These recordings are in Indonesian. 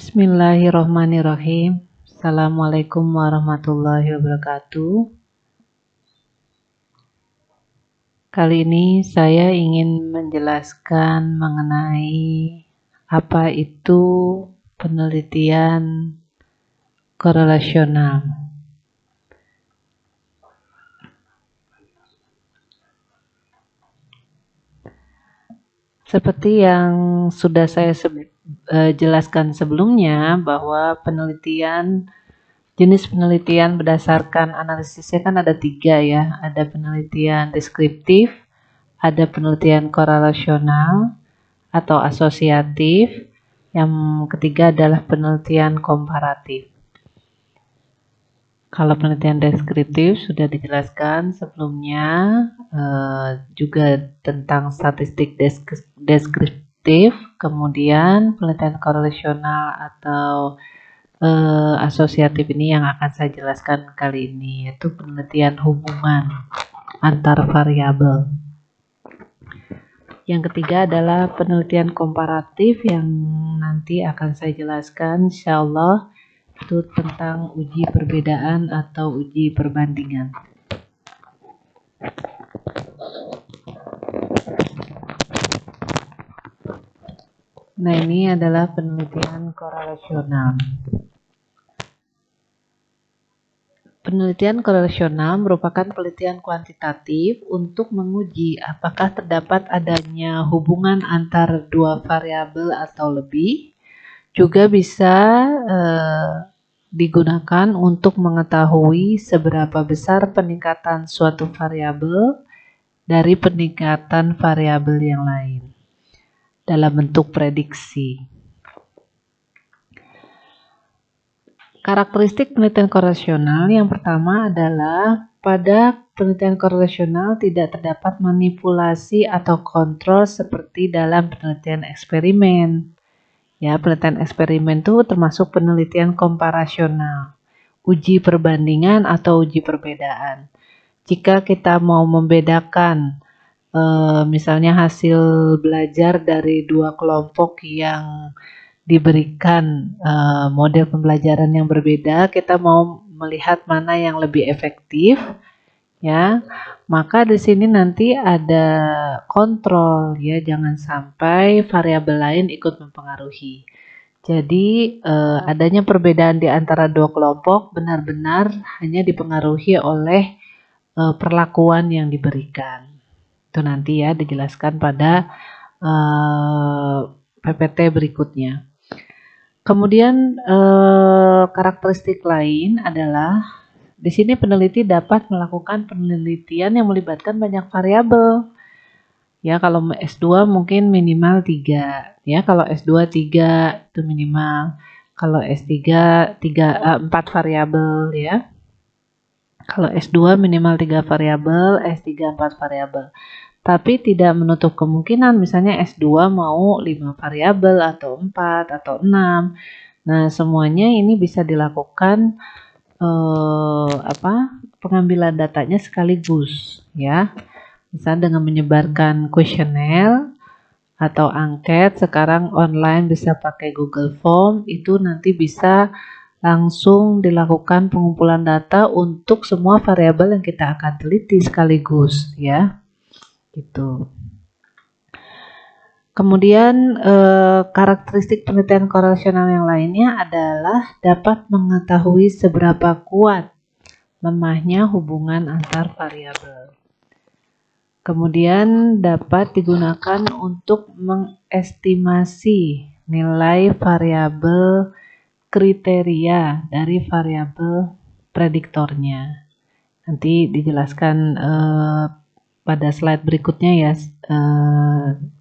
Bismillahirrohmanirrohim. Assalamualaikum warahmatullahi wabarakatuh. Kali ini saya ingin menjelaskan mengenai apa itu penelitian korelasional. Seperti yang sudah saya jelaskan sebelumnya, bahwa jenis penelitian berdasarkan analisisnya kan ada 3 ya. Ada penelitian deskriptif, ada penelitian korelasional atau asosiatif, yang ketiga adalah penelitian komparatif. Kalau penelitian deskriptif sudah dijelaskan sebelumnya, juga tentang statistik deskriptif. Kemudian penelitian korelasional atau asosiatif ini yang akan saya jelaskan kali ini, yaitu penelitian hubungan antar variabel. Yang ketiga adalah penelitian komparatif yang nanti akan saya jelaskan insyaallah, itu tentang uji perbedaan atau uji perbandingan. Nah, ini adalah penelitian korelasional. Penelitian korelasional merupakan penelitian kuantitatif untuk menguji apakah terdapat adanya hubungan antar 2 variabel atau lebih. Juga bisa digunakan untuk mengetahui seberapa besar peningkatan suatu variabel dari peningkatan variabel yang lain dalam bentuk prediksi. Karakteristik penelitian korelasional yang pertama adalah pada penelitian korelasional tidak terdapat manipulasi atau kontrol seperti dalam penelitian eksperimen. Ya, penelitian eksperimen itu termasuk penelitian komparasional, uji perbandingan atau uji perbedaan. Jika kita mau membedakan misalnya hasil belajar dari 2 kelompok yang diberikan model pembelajaran yang berbeda, kita mau melihat mana yang lebih efektif, ya, maka di sini nanti ada kontrol, ya, jangan sampai variabel lain ikut mempengaruhi. Jadi adanya perbedaan di antara 2 kelompok benar-benar hanya dipengaruhi oleh perlakuan yang diberikan. Itu nanti ya dijelaskan pada PPT berikutnya. Kemudian karakteristik lain adalah di sini peneliti dapat melakukan penelitian yang melibatkan banyak variabel. Ya, kalau S2 mungkin minimal 3, ya. Kalau S2 3 itu minimal. Kalau S3 4 variabel, ya. Kalau S2 minimal 3 variabel, S3 4 variabel. Tapi tidak menutup kemungkinan misalnya S2 mau 5 variabel atau 4 atau 6. Nah, semuanya ini bisa dilakukan pengambilan datanya sekaligus, ya. Misalnya dengan menyebarkan kuesioner atau angket, sekarang online bisa pakai Google Form, itu nanti bisa langsung dilakukan pengumpulan data untuk semua variabel yang kita akan teliti sekaligus, ya. Gitu. Kemudian karakteristik penelitian korelasional yang lainnya adalah dapat mengetahui seberapa kuat lemahnya hubungan antar variabel. Kemudian dapat digunakan untuk mengestimasi nilai variabel kriteria dari variabel prediktornya. Nanti dijelaskan pada slide berikutnya ya,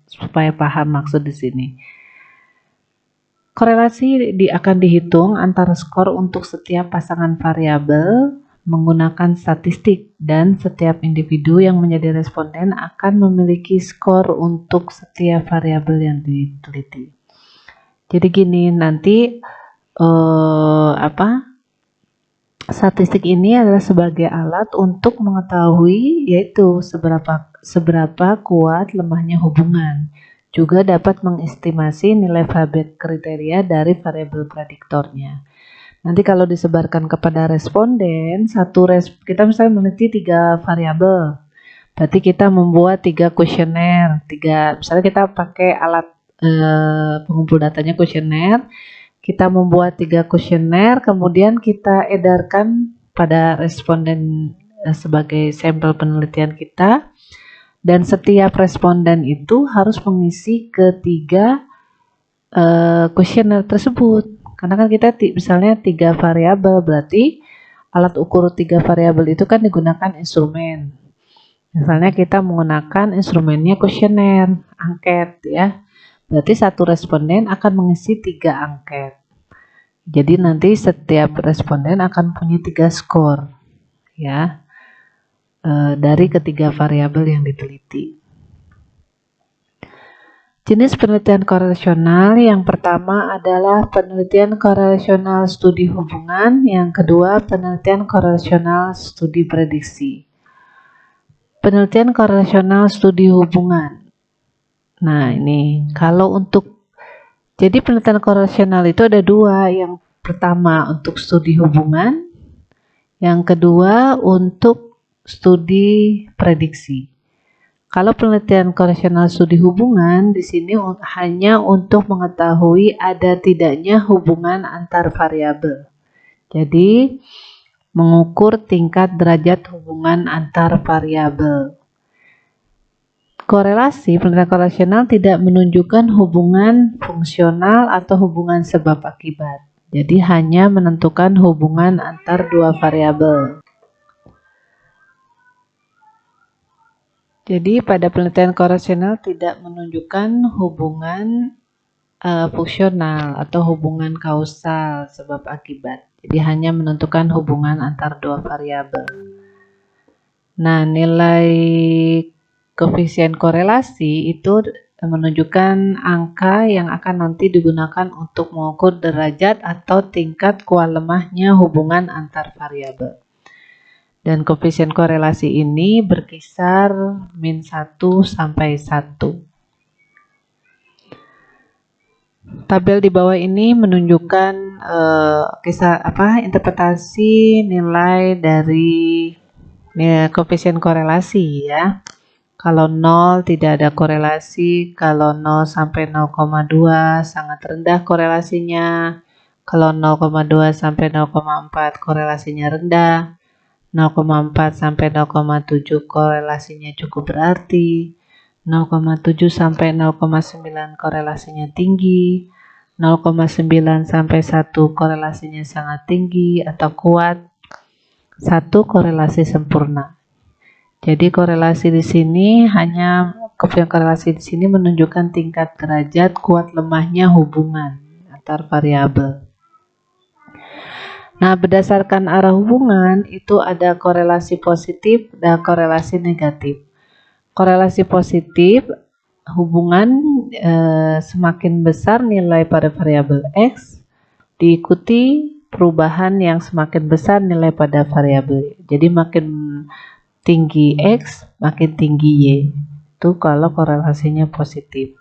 supaya paham maksud di sini. Korelasi akan dihitung antara skor untuk setiap pasangan variabel menggunakan statistik, dan setiap individu yang menjadi responden akan memiliki skor untuk setiap variabel yang diteliti. Jadi gini, nanti statistik ini adalah sebagai alat untuk mengetahui yaitu seberapa kuat lemahnya hubungan. juga dapat mengestimasi nilai kriteria dari variabel prediktornya. Nanti kalau disebarkan kepada responden, kita misalnya meneliti 3 variabel. Berarti kita membuat 3 kuesioner, misalnya kita pakai alat pengumpul datanya kuesioner, kita membuat 3 kuesioner, kemudian kita edarkan pada responden sebagai sampel penelitian kita, dan setiap responden itu harus mengisi ketiga kuesioner tersebut. Karena kan kita misalnya 3 variabel, berarti alat ukur 3 variabel itu kan digunakan instrumen. Misalnya kita menggunakan instrumennya kuesioner, angket ya. Berarti satu responden akan mengisi 3 angket. Jadi nanti setiap responden akan punya 3 skor ya, dari ketiga variabel yang diteliti. Jenis penelitian korelasional yang pertama adalah penelitian korelasional studi hubungan, yang kedua penelitian korelasional studi prediksi. Penelitian korelasional studi hubungan. Nah ini jadi penelitian korelasional itu ada 2, yang pertama untuk studi hubungan, yang kedua untuk studi prediksi. Kalau penelitian korelasional studi hubungan di sini hanya untuk mengetahui ada tidaknya hubungan antar variabel. Jadi mengukur tingkat derajat hubungan antar variabel. Penelitian korelasional tidak menunjukkan hubungan fungsional atau hubungan sebab akibat. Jadi hanya menentukan hubungan antar 2 variabel. Jadi pada penelitian korelasional tidak menunjukkan hubungan fungsional atau hubungan kausal sebab akibat. Jadi hanya menentukan hubungan antar 2 variabel. Nah, nilai koefisien korelasi itu menunjukkan angka yang akan nanti digunakan untuk mengukur derajat atau tingkat kuat lemahnya hubungan antar variabel. Dan koefisien korelasi ini berkisar -1 sampai 1. Tabel di bawah ini menunjukkan interpretasi nilai dari koefisien korelasi ya. Kalau 0 tidak ada korelasi, kalau 0 sampai 0,2 sangat rendah korelasinya, kalau 0,2 sampai 0,4 korelasinya rendah, 0,4 sampai 0,7 korelasinya cukup berarti, 0,7 sampai 0,9 korelasinya tinggi, 0,9 sampai 1 korelasinya sangat tinggi atau kuat, 1 korelasi sempurna. Jadi koefisien korelasi di sini menunjukkan tingkat derajat kuat lemahnya hubungan antar variabel. Nah, berdasarkan arah hubungan itu ada korelasi positif dan korelasi negatif. Korelasi positif, hubungan semakin besar nilai pada variabel X diikuti perubahan yang semakin besar nilai pada variabel Y. Jadi makin tinggi X, makin tinggi Y. Itu kalau korelasinya positif.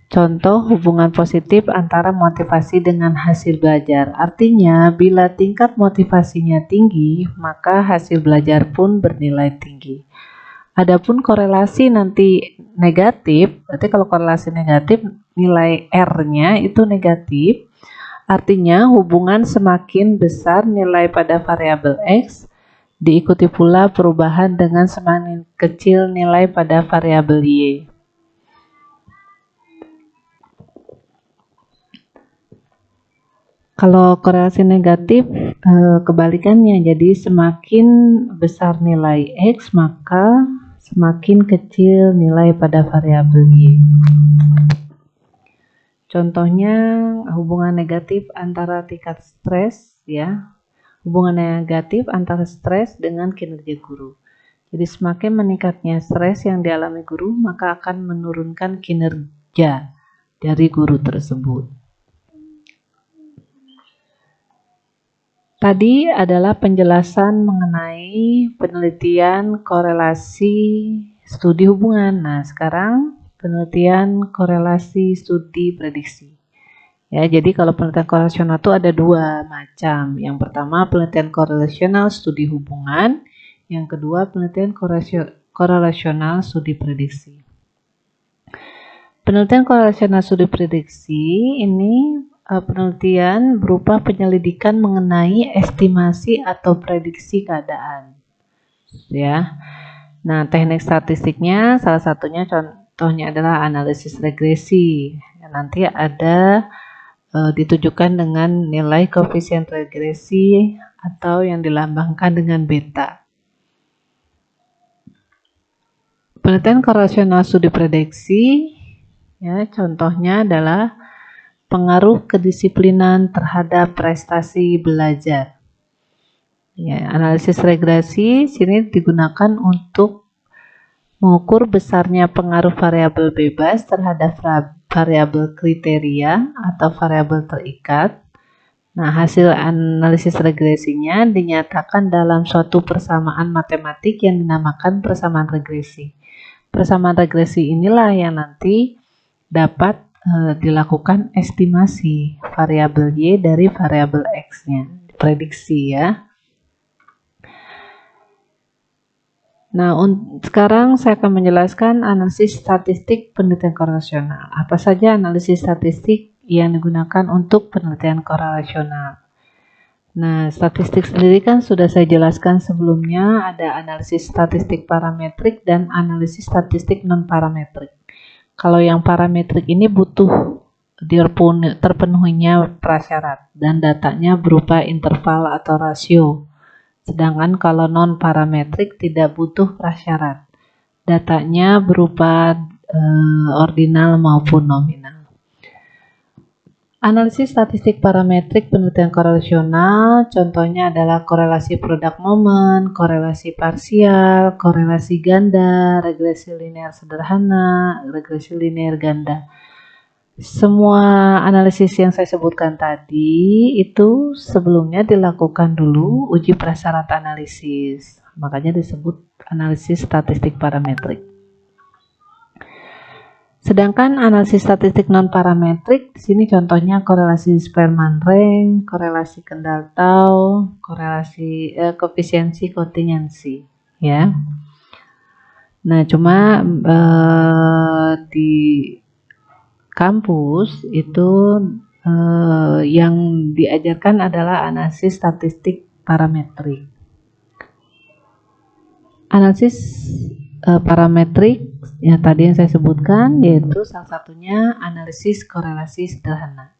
Contoh hubungan positif antara motivasi dengan hasil belajar. Artinya, bila tingkat motivasinya tinggi, maka hasil belajar pun bernilai tinggi. Adapun korelasi nanti negatif, berarti kalau korelasi negatif, nilai R-nya itu negatif. Artinya, hubungan semakin besar nilai pada variabel X, diikuti pula perubahan dengan semakin kecil nilai pada variabel Y. Kalau korelasi negatif kebalikannya, jadi semakin besar nilai X maka semakin kecil nilai pada variabel Y. Contohnya hubungan negatif antara tingkat stres ya. Hubungan negatif antara stres dengan kinerja guru. Jadi semakin meningkatnya stres yang dialami guru maka akan menurunkan kinerja dari guru tersebut. Tadi adalah penjelasan mengenai penelitian korelasi studi hubungan. Nah, sekarang penelitian korelasi studi prediksi. Ya, jadi kalau penelitian korelasional itu ada dua macam. Yang pertama penelitian korelasional studi hubungan, yang kedua penelitian korelasional studi prediksi. Penelitian korelasional studi prediksi ini penelitian berupa penyelidikan mengenai estimasi atau prediksi keadaan. Ya. Nah, teknik statistiknya salah satunya contohnya adalah analisis regresi. Nanti ada ditujukan dengan nilai koefisien regresi atau yang dilambangkan dengan beta. Penelitian korelasional studi prediksi, ya, contohnya adalah pengaruh kedisiplinan terhadap prestasi belajar. Ya, analisis regresi sini digunakan untuk mengukur besarnya pengaruh variabel bebas terhadap variabel kriteria atau variabel terikat. Nah, hasil analisis regresinya dinyatakan dalam suatu persamaan matematik yang dinamakan persamaan regresi. Persamaan regresi inilah yang nanti dapat dilakukan estimasi variabel Y dari variabel X-nya, prediksi ya. Nah, sekarang saya akan menjelaskan analisis statistik penelitian korelasional. Apa saja analisis statistik yang digunakan untuk penelitian korelasional? Nah, statistik sendiri kan sudah saya jelaskan sebelumnya, ada analisis statistik parametrik dan analisis statistik non-parametrik. Kalau yang parametrik ini butuh terpenuhinya prasyarat dan datanya berupa interval atau rasio. Sedangkan kalau non-parametrik tidak butuh prasyarat. Datanya berupa ordinal maupun nominal. Analisis statistik parametrik penelitian korelasional contohnya adalah korelasi produk momen, korelasi parsial, korelasi ganda, regresi linear sederhana, regresi linear ganda. Semua analisis yang saya sebutkan tadi itu sebelumnya dilakukan dulu uji prasyarat analisis. Makanya disebut analisis statistik parametrik. Sedangkan analisis statistik non-parametrik, di sini contohnya korelasi Sperman-Rank, korelasi Kendall-Tau, korelasi koefisiensi kontingensi, ya. Nah, cuma di kampus itu yang diajarkan adalah analisis statistik parametrik. Analisis parametrik yang tadi yang saya sebutkan yaitu salah satunya analisis korelasi sederhana.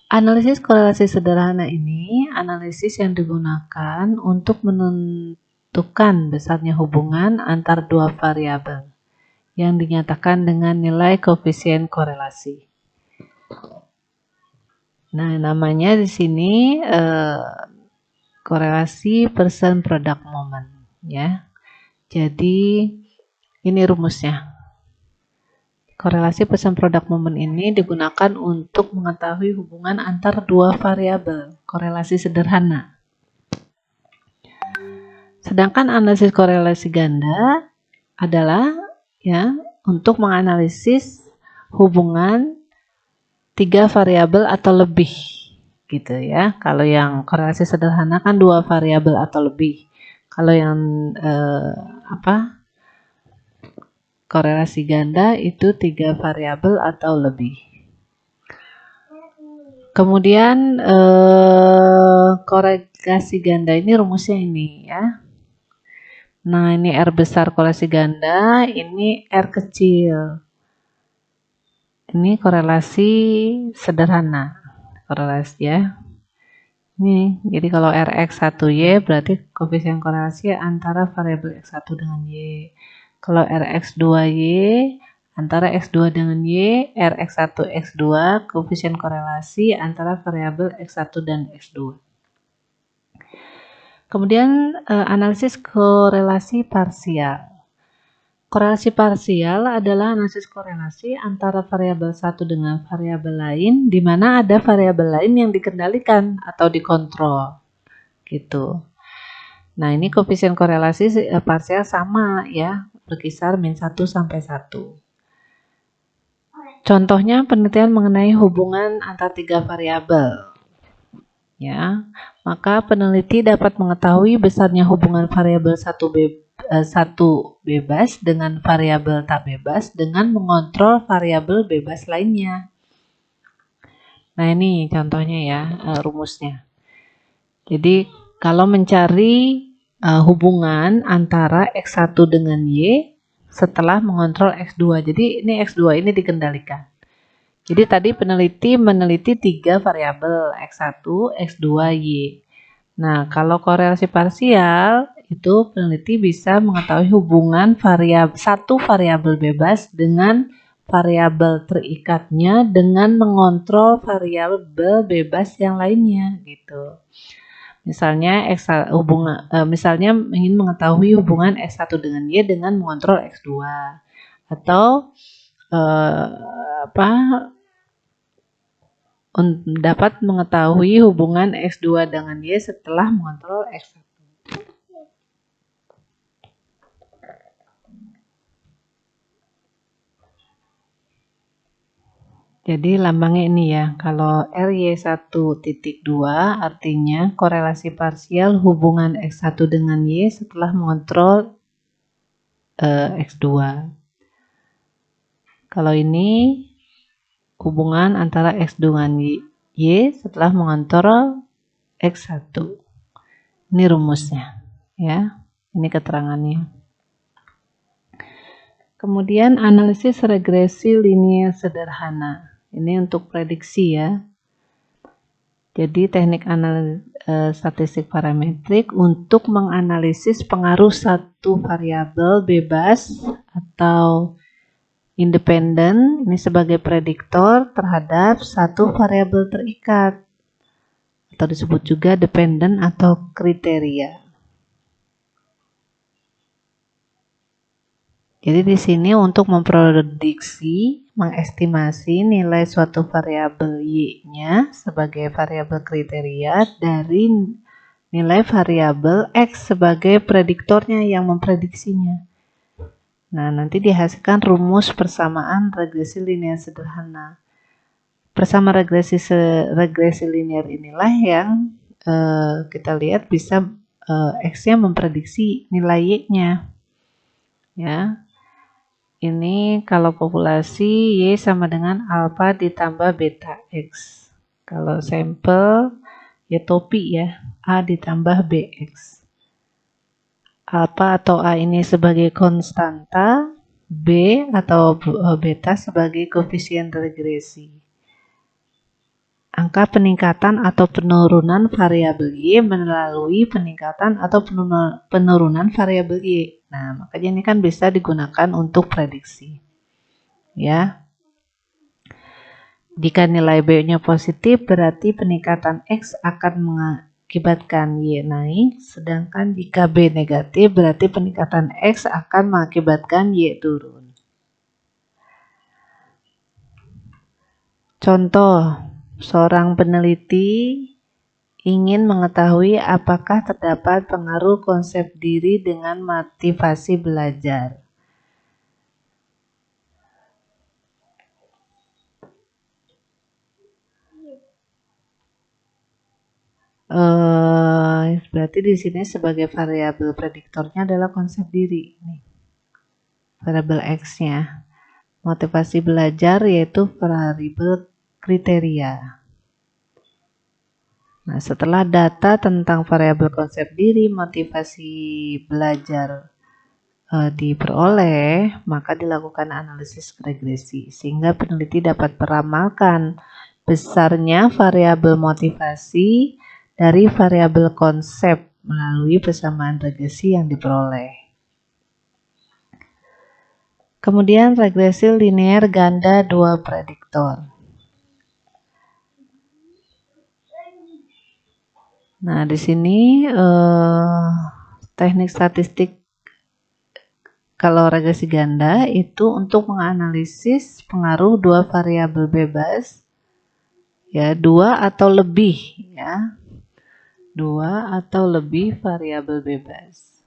Analisis korelasi sederhana ini analisis yang digunakan untuk menentukan besarnya hubungan antar dua variabel yang dinyatakan dengan nilai koefisien korelasi. Nah, namanya di sini korelasi person product moment, ya. Jadi ini rumusnya. Korelasi person product moment ini digunakan untuk mengetahui hubungan antar dua variabel, korelasi sederhana. Sedangkan analisis korelasi ganda adalah ya untuk menganalisis hubungan 3 variabel atau lebih gitu ya. Kalau yang korelasi sederhana kan 2 variabel atau lebih. Kalau yang korelasi ganda itu 3 variabel atau lebih. Kemudian korelasi ganda ini rumusnya ini ya. Nah, ini R besar korelasi ganda, ini R kecil. Ini korelasi sederhana, korelasi ya. Ini, jadi kalau Rx1Y berarti koefisien korelasi antara variabel X1 dengan Y. Kalau Rx2Y antara X2 dengan Y, Rx1, X2 koefisien korelasi antara variabel X1 dan X2. Kemudian analisis korelasi parsial. Korelasi parsial adalah analisis korelasi antara variabel satu dengan variabel lain, di mana ada variabel lain yang dikendalikan atau dikontrol, gitu. Nah, ini koefisien korelasi parsial sama ya, berkisar min 1 sampai 1. Contohnya penelitian mengenai hubungan antar 3 variabel. Ya, maka peneliti dapat mengetahui besarnya hubungan variabel satu bebas dengan variabel tak bebas dengan mengontrol variabel bebas lainnya. Nah, ini contohnya ya, rumusnya. Jadi, kalau mencari hubungan antara X1 dengan Y setelah mengontrol X2. Jadi, ini X2 ini dikendalikan. Jadi tadi peneliti meneliti 3 variabel X1, X2, Y. Nah, kalau korelasi parsial itu peneliti bisa mengetahui hubungan satu variabel bebas dengan variabel terikatnya dengan mengontrol variabel bebas yang lainnya gitu. Misalnya misalnya ingin mengetahui hubungan X1 dengan Y dengan mengontrol X2 atau dapat mengetahui hubungan X2 dengan Y setelah mengontrol X1. Jadi lambangnya ini ya, kalau RY1.2 artinya korelasi parsial hubungan X1 dengan Y setelah mengontrol X2. Kalau ini hubungan antara X dengan Y setelah mengontrol X1. Ini rumusnya ya, ini keterangannya. Kemudian analisis regresi linier sederhana. Ini untuk prediksi ya. Jadi teknik statistik parametrik untuk menganalisis pengaruh satu variabel bebas atau independen ini sebagai prediktor terhadap satu variabel terikat atau disebut juga dependen atau kriteria. Jadi di sini untuk memprediksi, mengestimasi nilai suatu variabel Y-nya sebagai variabel kriteria dari nilai variabel X sebagai prediktornya yang memprediksinya. Nah, nanti dihasilkan rumus persamaan regresi linear sederhana. Bersama regresi linear inilah yang kita lihat bisa X-nya memprediksi nilai Y-nya. Ya. Ini kalau populasi Y sama dengan alpha ditambah beta X. Kalau sampel ya topi ya, A ditambah BX. Alpha atau A ini sebagai konstanta, B atau beta sebagai koefisien regresi. Angka peningkatan atau penurunan variabel Y melalui peningkatan atau penurunan variabel Y. Nah, makanya ini kan bisa digunakan untuk prediksi. Ya. Jika nilai B-nya positif, berarti peningkatan X akan mengakibatkan Y naik, sedangkan jika B negatif, berarti peningkatan X akan mengakibatkan Y turun. Contoh, seorang peneliti ingin mengetahui apakah terdapat pengaruh konsep diri dengan motivasi belajar. Berarti di sini sebagai variabel prediktornya adalah konsep diri. Nih. Variabel X-nya. Motivasi belajar yaitu variabel kriteria. Nah, setelah data tentang variabel konsep diri, motivasi belajar diperoleh, maka dilakukan analisis regresi sehingga peneliti dapat meramalkan besarnya variabel motivasi dari variabel konsep melalui persamaan regresi yang diperoleh. Kemudian regresi linear ganda dua prediktor. Nah, di sini teknik statistik kalau regresi ganda itu untuk menganalisis pengaruh dua variabel bebas, ya, dua atau lebih, ya, dua atau lebih variabel bebas.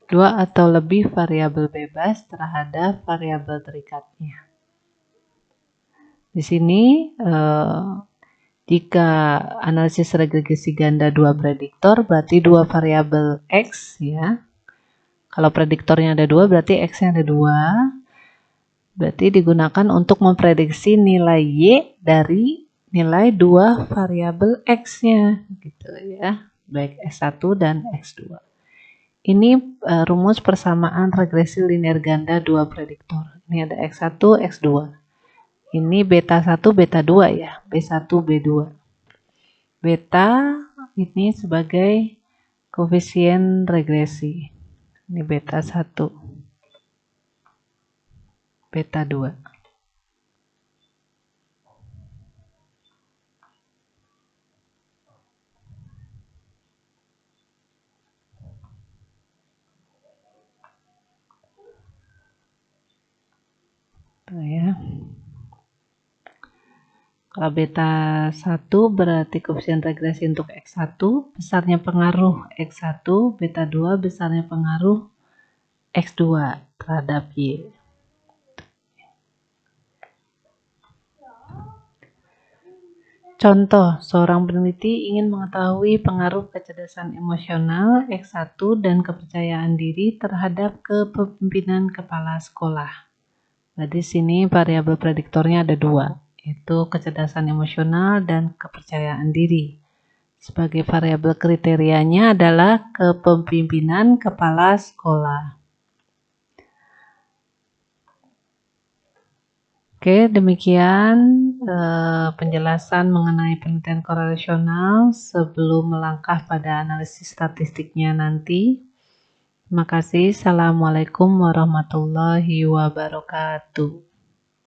2 atau lebih variabel bebas terhadap variabel terikatnya. Di sini jika analisis regresi ganda 2 prediktor berarti 2 variabel X ya. Kalau prediktornya ada 2 berarti X-nya ada 2. Berarti digunakan untuk memprediksi nilai Y dari nilai 2 variabel X-nya gitu ya. Baik X1 dan X2. Ini rumus persamaan regresi linear ganda 2 prediktor. Ini ada X1, X2. Ini beta 1, beta 2 ya. B1, B2. Beta ini sebagai koefisien regresi. Ini beta 1, beta 2. Tuh ya. Kalau beta 1 berarti koefisien regresi untuk X1, besarnya pengaruh X1, beta 2 besarnya pengaruh X2 terhadap Y. Contoh, seorang peneliti ingin mengetahui pengaruh kecerdasan emosional X1 dan kepercayaan diri terhadap kepemimpinan kepala sekolah. Di sini variabel prediktornya ada 2, yaitu kecerdasan emosional dan kepercayaan diri. Sebagai variabel kriterianya adalah kepemimpinan kepala sekolah. Oke, demikian penjelasan mengenai penelitian korelasional sebelum melangkah pada analisis statistiknya nanti. Terima kasih. Assalamualaikum warahmatullahi wabarakatuh.